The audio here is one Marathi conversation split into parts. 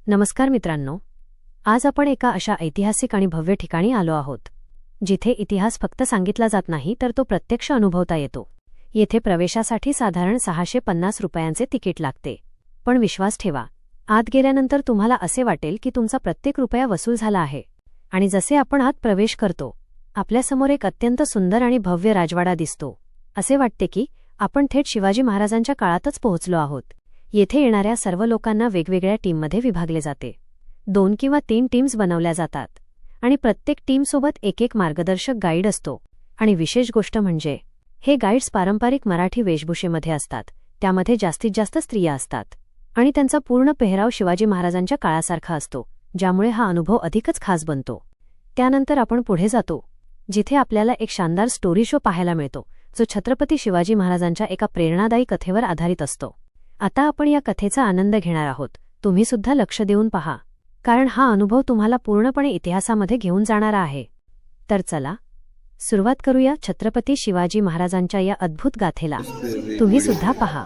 नमस्कार मित्रांनो, आज आपण एका अशा ऐतिहासिक आणि भव्य ठिकाणी आलो आहोत जिथे इतिहास फक्त सांगितला जात नाही तर तो प्रत्यक्ष अनुभवता येतो। येथे प्रवेशासाठी साधारण 650 रुपयांचे तिकीट लागते, पण विश्वास ठेवा, आत गेल्यानंतर तुम्हाला असे वाटेल की तुमचा प्रत्येक रुपया वसूल झाला आहे। आणि जसे आपण आत प्रवेश करतो, आपल्यासमोर एक अत्यंत सुंदर आणि भव्य राजवाडा दिसतो। असे वाटते की आपण थेट शिवाजी महाराजांच्या काळातच पोहोचलो आहोत। येथे येणाऱ्या सर्व लोकांना वेगवेगळ्या टीममध्ये विभागले जाते। 2 किंवा 3 टीम्स बनवल्या जातात आणि प्रत्येक टीमसोबत एक मार्गदर्शक गाईड असतो। आणि विशेष गोष्ट म्हणजे हे गाईड्स पारंपरिक मराठी वेशभूषेमध्ये असतात, त्यामध्ये जास्तीत जास्त स्त्रिया असतात आणि त्यांचा पूर्ण पेहराव शिवाजी महाराजांच्या काळासारखा असतो, ज्यामुळे हा अनुभव अधिकच खास बनतो। त्यानंतर आपण पुढे जातो, जिथे आपल्याला एक शानदार स्टोरी शो पाहायला मिळतो, जो छत्रपती शिवाजी महाराजांच्या एका प्रेरणादायी कथेवर आधारित असतो। आता आपण या कथेचा आनंद घेणार आहोत, तुम्ही सुद्धा लक्ष देऊन पहा, कारण हा अनुभव तुम्हाला पूर्णपणे इतिहासामध्ये घेऊन जाणारा आहे। तर चला सुरुवात करूया छत्रपती शिवाजी महाराजांच्या या अद्भुत गाथेला। तुम्ही सुद्धा पहा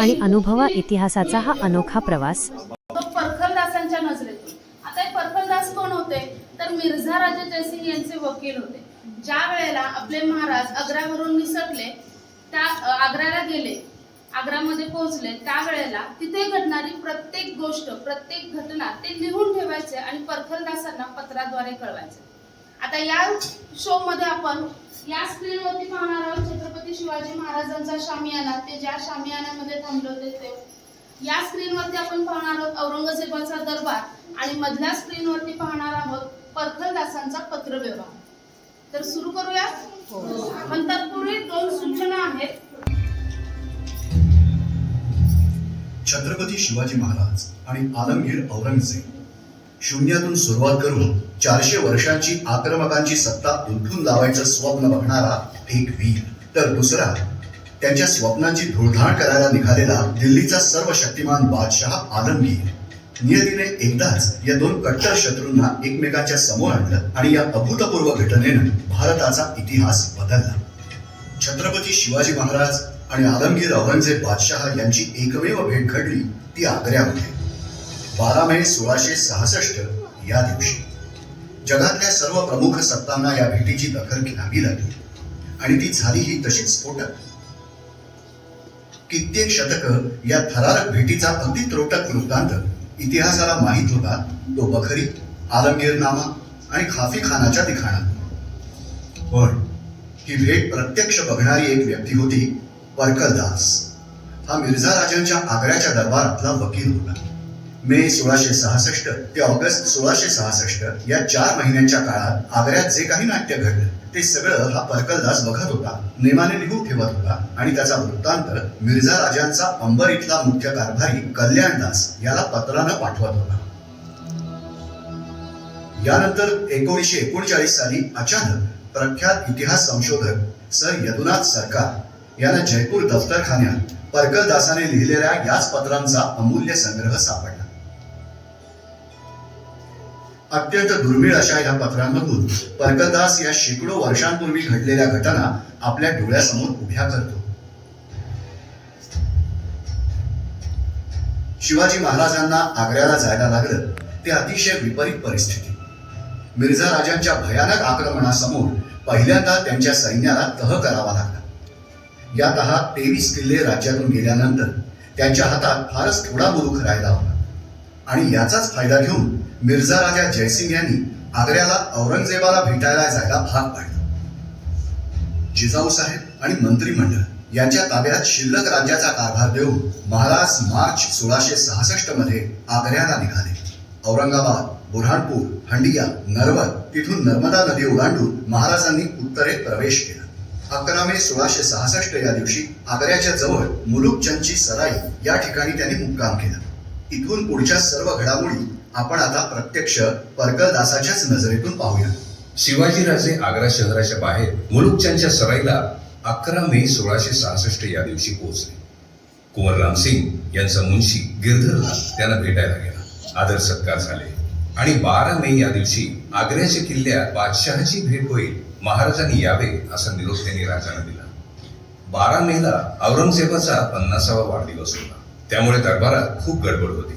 आणि अनुभवा इतिहासाचा हा अनोखा प्रवास। परखलदासांच्या नजरेतून आता हे परखलदास कोण होते तर मिर्झा राजा जयसिंग यांचे वकील होते। ज्या वेळेला आपले महाराज आग्र्यावरून निसटले, त्या आग्र्याला गेले, आग्र्यामध्ये पोहोचले, त्यावेळेला तिथे घडणारी प्रत्येक गोष्ट, प्रत्येक घटना ते लिहून ठेवायचे आणि परखलदासांना पत्राद्वारे कळवायचे। आता या शो मध्ये आपण या स्क्रीनवरती पाहणार आहोत छत्रपती शिवाजी महाराजांचा शामियाना, ते ज्या शामियानामध्ये थांबले होते ते। या स्क्रीनवरती आपण पाहणार आहोत औरंगजेबाचा दरबार आणि मधल्या स्क्रीनवरती पाहणार आहोत परखलदासांचा पत्रव्यवहार। तर सुरू करूया। पण तत्पूर्वी 2 सूचना आहेत। छत्रपती शिवाजी महाराज आणि आलमगीर औरंगजेब शून्यातून सुरुवात करून 400 वर्षांची आक्रमकांची सत्ता उलथून लावायचं स्वप्न बघणारा एक वीर, तर दुसरा त्यांच्या स्वप्नांची धुळधाण करायला निघालेला दिल्लीचा सर्वशक्तिमान बादशाह आलमगीर। नियतीने एकदाच या 2 कट्टर शत्रूंना एकमेकांच्या समोर आणलं आणि या अभूतपूर्व घटनेनं भारताचा इतिहास बदलला। छत्रपती शिवाजी महाराज आणि आलमगीर औरंगजेब बादशाह यांची एकमेव भेट घडली ती आग्र्यामध्ये 12 मे 1666 या दिवशी। जगातल्या सर्व प्रमुख सत्तांना या भेटीची दखल घ्यावी लागली आणि ती झाली ही तशीच स्फोटक। कित्येक शतकं या थरारक भेटीचा अगदी त्रोटक वृत्तांत इतिहासाला माहीत होता, तो बखरी, आलमगीरनामा आणि खाफी खानाच्या लिखाणात। पण ही भेट प्रत्यक्ष बघणारी एक व्यक्ती होती, परखलदास। हा मिर्झा राजांच्या आग्र्याच्या दरबारातला वकील होता। मे 1666 ते ऑगस्ट 1666 या 4 महिन्यांच्या काळात आग्र्यात जे काही नाट्य घडलं ते सगळं हा परखलदास बघत होता, नेमाने लिहून ठेवत होता आणि त्याचा वृत्तांत मिर्झा राजांचा अंबर इथला मुख्य कारभारी कल्याणदास याला पत्रानं पाठवत होता। यानंतर 1939 साली अचानक प्रख्यात इतिहास संशोधक सर यदुनाथ सरकार यांना जयपूर दफ्तरखान्यात परखलदासाने लिहिलेल्या याच पत्रांचा अमूल्य संग्रह सापडला। अत्यंत दुर्मिळ अशा या पत्रांमधून परखलदास या शेकडो वर्षांपूर्वी घडलेल्या घटना आपल्या डोळ्यासमोर उभ्या करतो। शिवाजी महाराजांना आग्र्याला जायला लागलं ते अतिशय विपरीत परिस्थिती। मिर्झा राजांच्या भयानक आक्रमणासमोर पहिल्यांदा त्यांच्या सैन्याला तह करावा लागला। या तहात 23 किल्ले राज्यातून गेल्यानंतर त्यांच्या हातात फारच थोडा मुरुख राहिला होता आणि याचाच फायदा घेऊन मिर्झा राजा जयसिंग यांनी आग्र्याला औरंगजेबाला भेटायला जायला भाग पाडलं। जिजाऊ साहेब आणि मंत्रिमंडळ यांच्या ताब्यात शिल्लक राज्याचा कारभार देऊन महाराज मार्च 1666 मध्ये आग्र्याला निघाले। औरंगाबाद, बुऱ्हाणपूर, हंडिया, नरवर तिथून नर्मदा नदी ओलांडून महाराजांनी उत्तरेत प्रवेश केला। 11 मे 1666 या दिवशी आग्र्याच्या जवळ मुलुकचंदची सराई या ठिकाणी त्यांनी मुक्काम केला। इथून पुढच्या सर्व घडामोडी आपण आता प्रत्यक्ष परखलदासाच्याच नजरेतून पाहूया। शिवाजीराजे आग्रा शहराच्या बाहेर मुलुकचंदच्या सराईला 11 मे 1666 या दिवशी पोहोचले। कुंवर रामसिंग यांचा मुन्शी गिरधरला त्यांना भेटायला गेला। आदर सत्कार झाले आणि 12 मे या दिवशी आग्र्याच्या किल्ल्यात बादशहाची भेट होईल, महाराजांनी यावे असा निरोप त्यांनी राजांना दिला। 12 मेला औरंगजेबाचा 50वा वाढदिवस होता, त्यामुळे दरबारात खूप गडबड होती।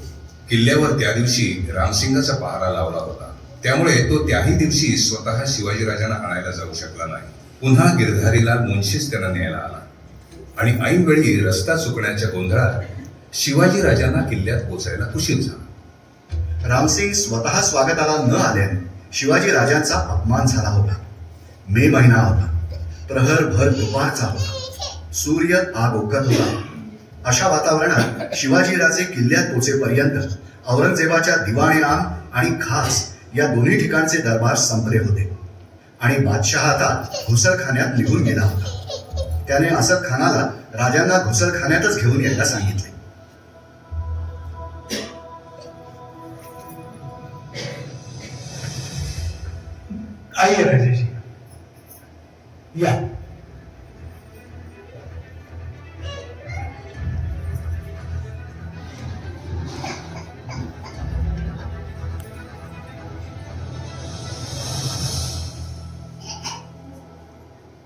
किल्ल्यावर त्या दिवशी रामसिंगाचा पहारा लावला होता, त्यामुळे तो त्याही दिवशी स्वतः शिवाजीराजांना आणायला जाऊ शकला नाही. पुन्हा गिरधारीलाल मुंशीच त्यांना न्यायला आला आणि ऐनवेळी रस्ता चुकण्याच्या गोंधळात शिवाजीराजांना किल्ल्यात पोचायला उशीर झाला. रामसिंग स्वतः स्वागताला न आल्याने शिवाजी राजांचा अपमान झाला होता. मे महिना होता, प्रहरभर दुपारचा होता, सूर्य आग ओकत होता. अशा वातावरणात शिवाजीराजे किल्ल्यात पोचेपर्यंत औरंगजेबाच्या दिवाणे-आम आणि खास या दोन्ही ठिकाणचे दरबार संपले होते आणि बादशहा आता घुसरखान्यात निघून गेला होता. त्याने असद खानाला राजांना घुसरखान्यातच घेऊन यायला सांगितले. आइए राजेश जी, या.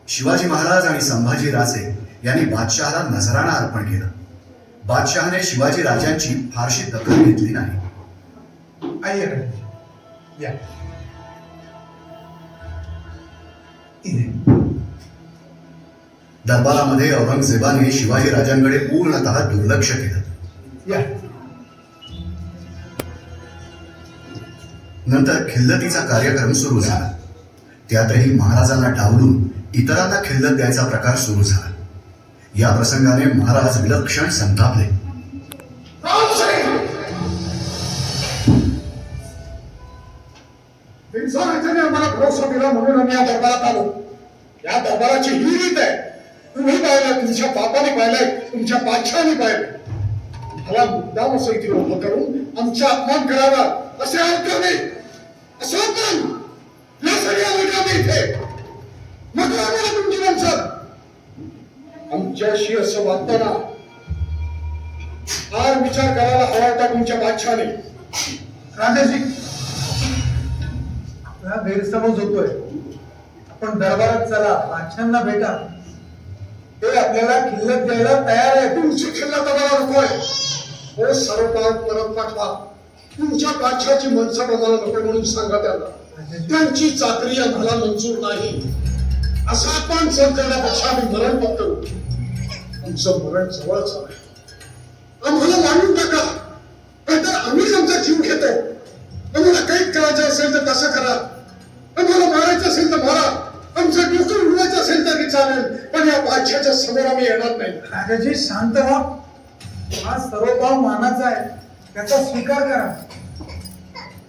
शिवाजी महाराज आणि संभाजी राजे यांनी बादशहाला नजराणा अर्पण केला. बादशहाने शिवाजी राजांची फारशी दखल घेतली नाही. आइए राजेश जी, या. दरबारामध्ये औरंगजेबाने शिवाजी राजांकडे पूर्णतः दुर्लक्ष केलं. या. नंतर खिल्लतीचा कार्यक्रम सुरू झाला. त्यातही महाराजांना डावलून इतरांना खिल्लत द्यायचा प्रकार सुरू झाला. या प्रसंगाने महाराज विलक्षण संतापले. राजाने आम्हाला भरोसा दिला म्हणून आम्ही या दरबारात आलो. या दरबाराची ही रीत आहे. तुम्ही पाहिलं, तुमच्या बापाने पाहिलंय, तुमच्या बादशहाने पाहिलंय. मला मुद्दाम असं इथे उभं करून आमचा अपमान करावा असे अवकाळी असं अपमान यासाठी आलो का आम्ही इथे? नको आम्हाला तुमची माणसं. आमच्याशी असं वागताना फार विचार करायला हवा होता तुमच्या बादशहाने. राजाजी, हा गैरसमज होतोय. आपण दरबारात चला, बादशांना भेटा. ते आपल्याला खिल्लत द्यायला तयार आहे. तुमची खिल्लत आम्हाला नकोय. हो, सर्वकाळ परत पाठवा. तुमच्या बादशहाची मनसा आम्हाला नको म्हणून सांगा त्यांना. त्यांची चाकरी आम्हाला मंजूर नाही. असा आपण सण करण्यापेक्षा आम्ही मरण पत्करू. आमचं मरण जवळच आहे. आम्हाला मारून टाका, नाहीतर आम्हीच आमचा जीव घेतो. आम्हाला काही करायचं असेल तर कसं करा. आम्हाला मारायचं असेल तर मारा. आमचं डोकं उडवायचं असेल तरी चालेल, पण या बादशाच्या समोर आम्ही येणार नाही. राजाजी, शांत व्हा. हा सर्वभाव मानाचा आहे, त्याचा स्वीकार करा.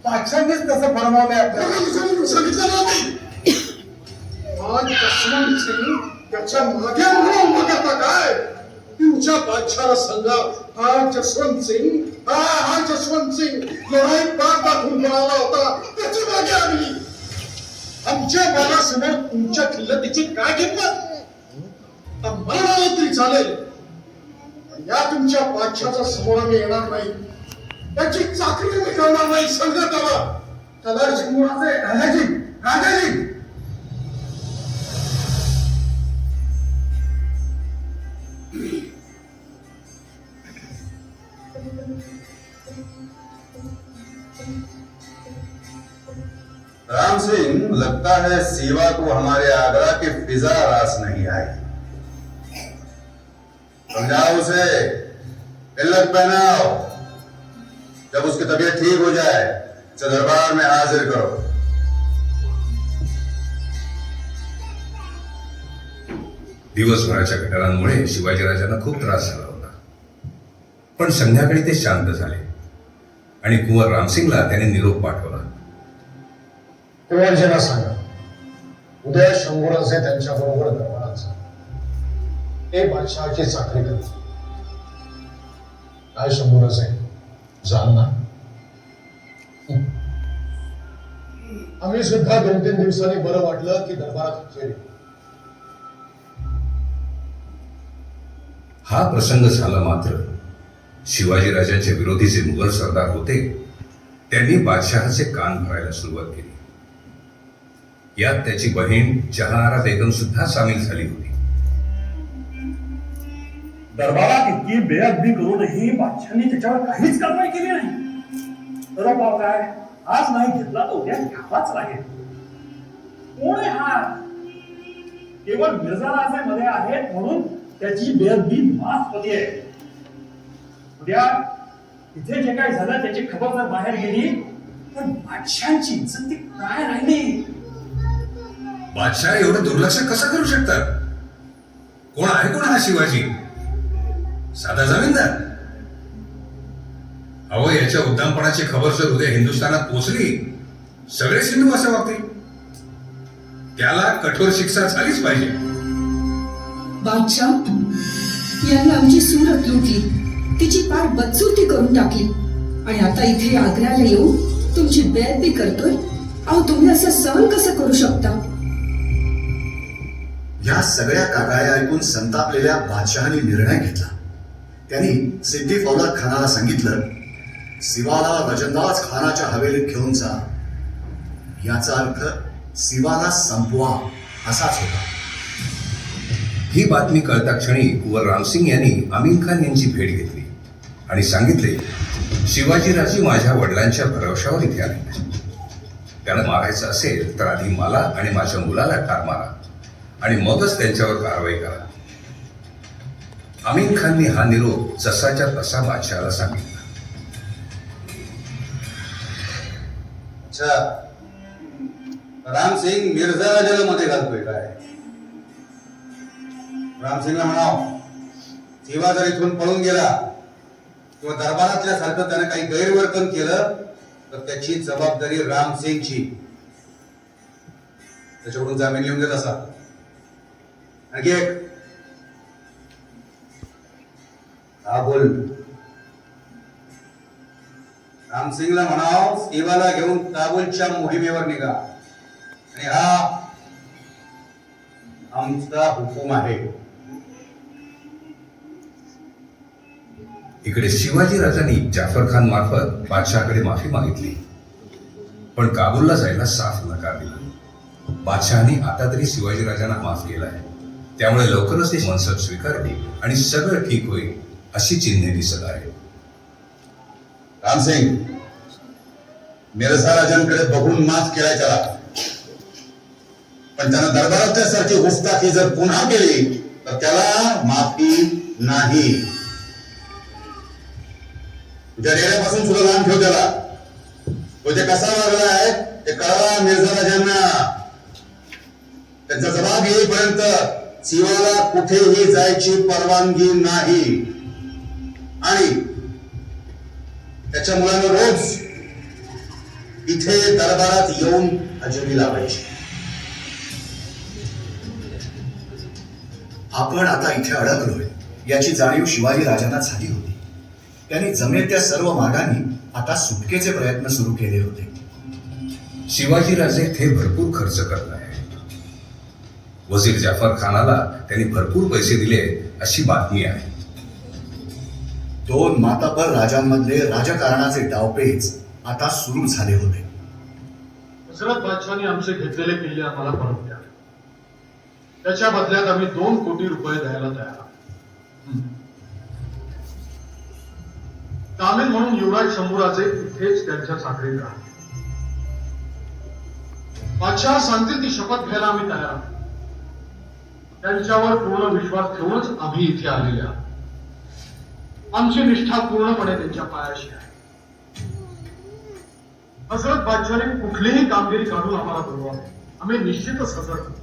बादशांनीच तसं फरमावलंय आपल्याला. सांगितलं नाही. आज जसवंत सिंग त्याच्या मागे म्हणून उभा करता काय? तुमच्या बादशाला सांगा, हा जसवंत सिंग, हा जसवंत सिंग लढाई पार दाखवून पळाला होता. त्याच्या मागे आम्ही. आमच्या बाळासमोर तुमच्या खिल्लतीची काय किंमत? आम्हाला तरी चालेल, या तुमच्या बादशाच्या समोर आम्ही येणार नाही. त्याची चाकरी आम्ही करणार नाही. सांगत आला त्याला राजाजी, राजाजी, राम सिंह, लगता है सेवा को हमारे आगरा की फिजा रास नहीं आई. समझाओ उसे, इल्लत पहनाओ. जब उसकी तबीयत ठीक हो जाए उसे दरबार में हाजिर करो. दिवसभराच्या घटनांमुळे शिवाजीराजांना खूप त्रास झाला होता, पण संध्याकाळी ते शांत झाले आणि कुंवर रामसिंगला त्याने निरोप पाठवला. कुंवरजींना सांगा, उद्या शंभूराजे त्यांच्या बरोबर दरबारात जा. ते बादशहाची चाकरी करतात. काय शंभूराजे, जाल ना? आम्ही सुद्धा 2-3 दिवसांनी बरं वाटलं की दरबारात हजेरी. हा प्रसंग झाला मात्र शिवाजीराजांचे विरोधी जे मुघल सरदार होते त्यांनी बादशहाचे कान भरायला सुरुवात केली. यात त्याची बहीण जहानारा बेगम सुद्धा सामील झाली होती. दरबारात इतकी बेअदबी करूनही बादशाहांनी त्याच्यावर काहीच कारवाई केली नाही. सरोपाव काय आज नाही घेतला तर उद्या घ्यावाच लागेल. कोण आहे हा? केवळ मिर्झा राजामध्ये आहेत म्हणून त्याची बेअदबी माफ होते. उद्या इथे जे काही झालं त्याची खबर जर बाहेर गेली तर बादशाहांची इज्जत ती काय राहिली? बादशाह एवढं दुर्लक्ष कसं करू शकतात? कोण आहे कोण हा शिवाजी? साधा जमीनदार? अहो, याच्या उद्दामपणाची खबर जर उद्या हिंदुस्थानात पोहोचली, सगळेच हिंदू असे वागतील. त्याला कठोर शिक्षा झालीच पाहिजे. बादशाह यांनी आमची सूरत लुटली, तिची पार बदसूरती करून टाकली आणि आता इथे आग्र्याला येऊन तुमची बेअदबी करतोय. अहो, तुम्ही असं सहन कसं करू शकता? या सगळ्या कागाळ्या ऐकून संतापलेल्या बादशहाने निर्णय घेतला. त्यांनी सिद्दी फौलाद खानाला सांगितलं, सिवाला रजंदाज खानाच्या हवेलीत घेऊन जा. याचा अर्थ सिवाला संपवा असाच होता. ही बातमी कळता क्षणी कुंवर रामसिंग यांनी आमीन खान यांची भेट घेतली आणि सांगितले, शिवाजीराजे माझ्या वडिलांच्या भरवशावर इथे आले. त्याला मारायचं असेल तर आधी मला आणि माझ्या मुलाला ठार मारा आणि मगच त्यांच्यावर कारवाई करा. आमीन खानने हा निरोप जसाच्या तसा बादशहाला सांगितला. अच्छा, रामसिंग मिर्झा राजाला मध्ये घालतोय काय? रामसिंगला म्हणाव, शिवा जर इथून पळून गेला किंवा दरबारातल्या सारखं त्याने काही गैरवर्तन केलं तर त्याची जबाबदारी रामसिंगची. त्याच्याकडून जामीन लिहून देत असा. आणखी एक, हा बोल. रामसिंगला म्हणाव, शिवाला घेऊन काबूलच्या मोहिमेवर निघा आणि हा आमचा हुकूम आहे. इकडे शिवाजी राजांनी जाफर खान मार्फत बादशहाकडे माफी मागितली, पण काबूलला जायला साफ नकार दिला. बादशहाने आता तरी शिवाजी राजांना माफ केलाय, त्यामुळे लवकरच ते मनसब स्वीकारली आणि सगळं ठीक होईल अशी चिन्हे दिसत आहे. रामसिंग, मिर्झा राजांकडे बघून माफ केलाय त्याला, पण त्यानं दरबारातल्या सारखी गुस्ताखी जर पुन्हा केली तर त्याला माफी नाही. तुझ्या डेऱ्यापासून सुद्धा लांब ठेव त्याला. तो जे कसा वागला आहे ते कळवा मिर्झा राजांना. त्यांचा जबाब येईपर्यंत शिवाला कुठेही जायची परवानगी नाही आणि त्याच्या मुलांना रोज इथे दरबारात येऊन हजेरी लावायची. आपण आता इथे अडकलोय याची जाणीव शिवाजी राजांना झाली होती. त्यांनी जमेल त्या सर्व मार्गांनी आता सुटकेचे प्रयत्न सुरू केले होते. शिवाजीराजे ते भरपूर खर्च करत आहेत. वजीर जाफर खानाला त्यांनी भरपूर पैसे दिले अशी बातमी आहे. दोन मातापर राजांमधले राजकारणाचे डावपेच आता सुरू झाले होते. हजरत बादशाहने आमचे घेतलेले किल्ले आम्हाला परत द्या. त्याच्या बदल्यात आम्ही 2 कोटी रुपये द्यायला तयार आहोत. तामील म्हणून युवराज शंभूराजे इथेच त्यांच्या चाकरीत राहतात. बादशाह सांगतील ती शपथ घ्यायला आम्ही तयार आहोत. त्यांच्यावर पूर्ण विश्वास ठेवूनच आम्ही इथे आलेले आहोत. आमची निष्ठा पूर्णपणे त्यांच्या पायाशी आहे. हजरत बादशाहने कुठलीही कामगिरी काढून आम्हाला बोलवावे, आम्ही निश्चितच हजर आहोत.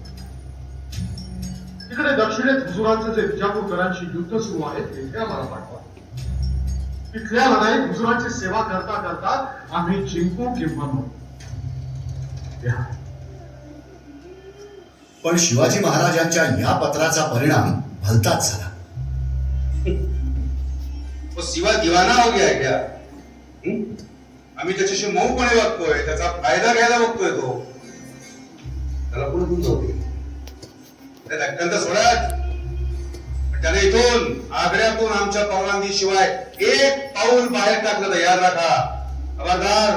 तिकडे दक्षिणेत हुजुरांचे जे विजापूरकरांशी युद्ध सुरू आहे तेथे आम्हाला पाठवा. तिथल्या लढाईत हुजुरांची सेवा करता करता आम्ही जिंकू किंवा मरू. पण शिवाजी महाराजांच्या या पत्राचा परिणाम भलताच झाला. तो शिवा दिवाना हो गया क्या? आम्ही त्याच्याशी मऊपणे वागतोय, त्याचा फायदा घ्यायला बघतोय. तो त्याला पुढे घेऊन जाऊ दे. अत्यंत सोडत, त्याने इथून आग्र्यातून आमच्या परवानगी शिवाय एक पाऊल बाहेर टाकलं तर याद राखा. खबरदार,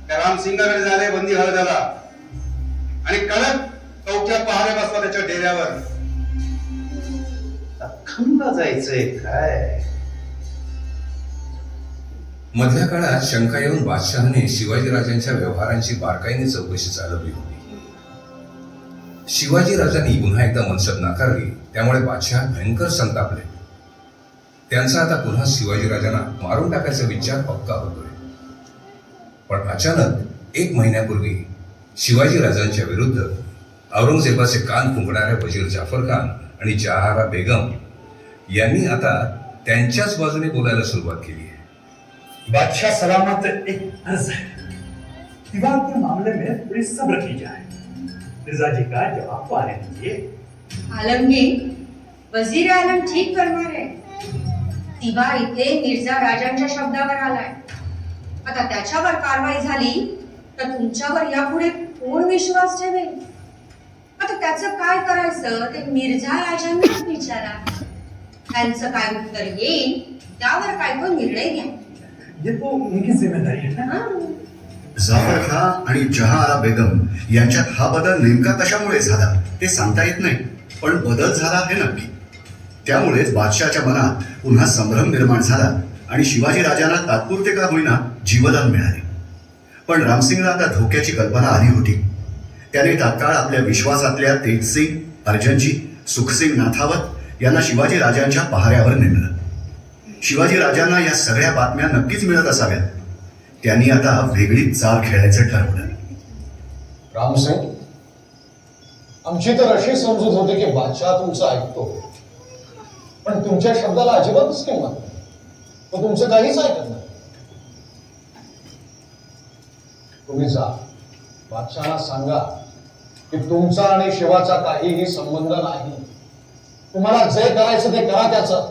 त्या रामसिंगाकडे झाले बंदी घाल त्याला आणि कडक चौक्या पहारे बसवा त्याच्या डेऱ्यावर. अखंड जायचंय काय? मधल्या काळात शंका येऊन बादशहाने शिवाजीराजांच्या व्यवहारांची बारकाईने चौकशी चालवली होती. शिवाजीराजांनी पुन्हा एकदा मनसब नाकारली, त्यामुळे बादशहा भयंकर संतापले. त्यांचा आता पुन्हा शिवाजीराजांना मारून टाकायचा विचार पक्का होतोय. पण अचानक 1 महिन्यापूर्वी शिवाजीराजांच्या विरुद्ध औरंगजेबाचे कान फुंकणाऱ्या वजीर जाफर खान आणि जहारा बेगम यांनी आता त्यांच्याच बाजूने बोलायला सुरुवात केली आहे. बादशाह सलामत, एक अर्ज है, दीवार के मामले में थोड़ी सब्र की जाए. मिर्जा जी का जवाब तो आने दीजिए. आलमगीर, वजीर आलम ठीक फरमा रहे. तिवा इथे मिर्झा राजांच्या शब्दावर आलाय. आता त्याच्यावर कारवाई झाली तर तुमच्यावर यापुढे कोण विश्वास ठेवेल? आता त्याचं काय करायचं ते मिर्झा राजांनाच विचारा. त्यांचं काय उत्तर येईल त्यावर काय तो निर्णय घ्या. ये तो उनकी जिम्मेदारी है ना. जाफर खान आणि जहारा बेगम यांच्यात हा बदल नेमका कशामुळे झाला ते सांगता येत नाही, पण बदल झाला हे नक्की. त्यामुळेच बादशाहच्या मनात पुन्हा संभ्रम निर्माण झाला आणि शिवाजी राजांना तात्पुरते का होईना जीवदान मिळाले. पण रामसिंगला आता धोक्याची कल्पना आली होती. त्याने तात्काळ आपल्या विश्वासातल्या तेजसिंग, अर्जनजी, सुखसिंग नाथावत यांना शिवाजी राजांच्या पहाऱ्यावर नेमलं. शिवाजी राजांना या सगळ्या बातम्या नक्कीच मिळत असाव्यात. त्यांनी आता वेगळी चाल खेळायचं ठरवलं. रामसिंग, आमची तर अशी समजूत होती की बादशाह तुमचं ऐकतो, पण तुमच्या शब्दाला अजिबातच किंमत नाही. तो तुमचं काहीच ऐकत नाही. तुम्ही जा, बादशाहला सांगा की तुमचा आणि शिवाचा काहीही संबंध नाही. तुम्हाला जे करायचं ते करा त्याचं,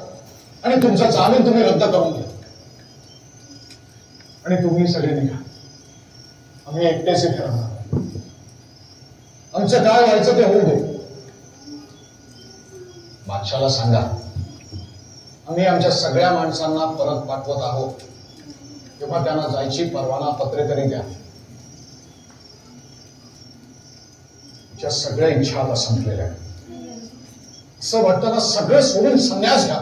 आणि तुमचा जामीन तुम्ही रद्द करून घ्या. आणि तुम्ही सगळे निघा. आम्ही एकटेच इथे राहणार. आमचं काय व्हायचं ते होऊ दे. बादशाहला सांगा आम्ही आमच्या सगळ्या माणसांना परत पाठवत आहोत, तेव्हा त्यांना जायची परवाना पत्रे तरी द्या. तुमच्या सगळ्या इच्छा आता संपलेल्या आहेत. असं वाटतं ना सगळं सोडून संन्यास घ्या.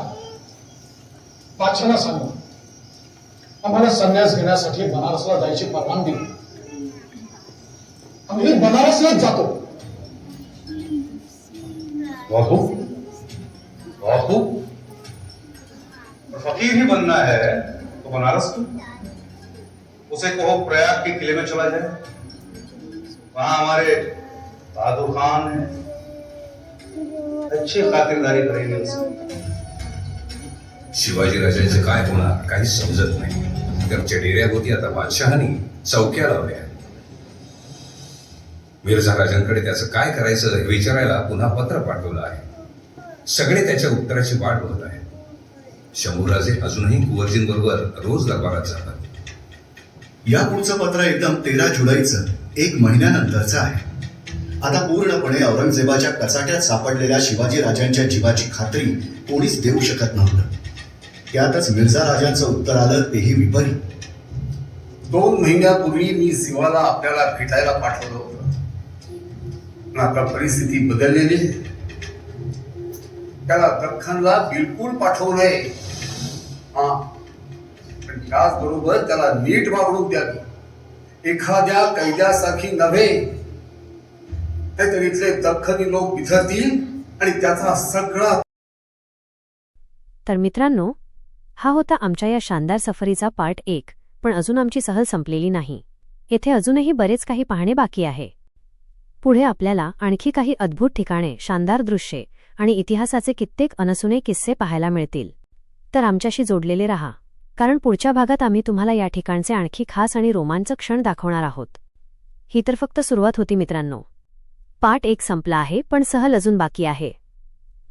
बादशाहला सांगा आम्हाला संन्यास घेण्यासाठी बनारसला जायची परवानगी. आम्ही बनारसलाच जातो. बापू, बापू, फकीर ही बनना है तो बनारस क्यों? उसे कहो प्रयाग के किले में चला जाए. वहां हमारे बहादुर खान है, अच्छी खातिरदारी करेंगे उससे. शिवाजीराजांचे काय होणार काही समजत नाही. त्यांच्या डेऱ्याभोवती आता बादशहानी चौक्या लावल्या. मिर्झा राजांकडे त्याचं काय करायचं हे विचारायला पुन्हा पत्र पाठवलं आहे. सगळे त्याच्या उत्तराची वाट बघत आहेत. शंभूराजे अजूनही कुंवरजींबरोबर रोज दरबारात जातात. या पुढचं पत्र एकदम 13 जुलैचं 1 महिन्यानंतरचं आहे. आता पूर्णपणे औरंगजेबाच्या कचाट्यात सापडलेल्या शिवाजी राजांच्या जीवाची खात्री कोणीच देऊ शकत नव्हतं. त्यातच मिर्झा राजांचं उत्तर आलं तेही विपरीत. 2 महिन्यापूर्वी मी शिवाला आपल्याला भेटायला पाठवलं होतं. पण आता परिस्थिती बदललेली आहे. त्याला दख्खनला बिलकुल पाठवलंय. पण त्याचबरोबर त्याला नीट वागणूक द्यावी. एखाद्या कैद्यासारखी नव्हे, तर इथले दख्खनी लोक बिथरतील आणि त्याचा सगळा. तर मित्रांनो, हा होता आमच्या या शानदार सफरीचा पार्ट 1. पण अजून आमची सहल संपलेली नाही. येथे अजूनही बरेच काही पाहणे बाकी आहे. पुढे आपल्याला आणखी काही अद्भुत ठिकाणे, शानदार दृश्ये आणि इतिहासाचे कित्येक अनसुने किस्से पाहायला मिळतील. तर आमच्याशी जोडलेले रहा, कारण पुढच्या भागात आम्ही तुम्हाला या ठिकाणचे आणखी खास आणि रोमांचक क्षण दाखवणार आहोत. ही तर फक्त सुरुवात होती मित्रांनो. पार्ट 1 संपला आहे, पण सहल अजून बाकी आहे.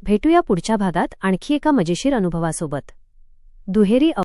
भेटूया पुढच्या भागात आणखी एका मजेशीर अनुभवासोबत. दुहेरी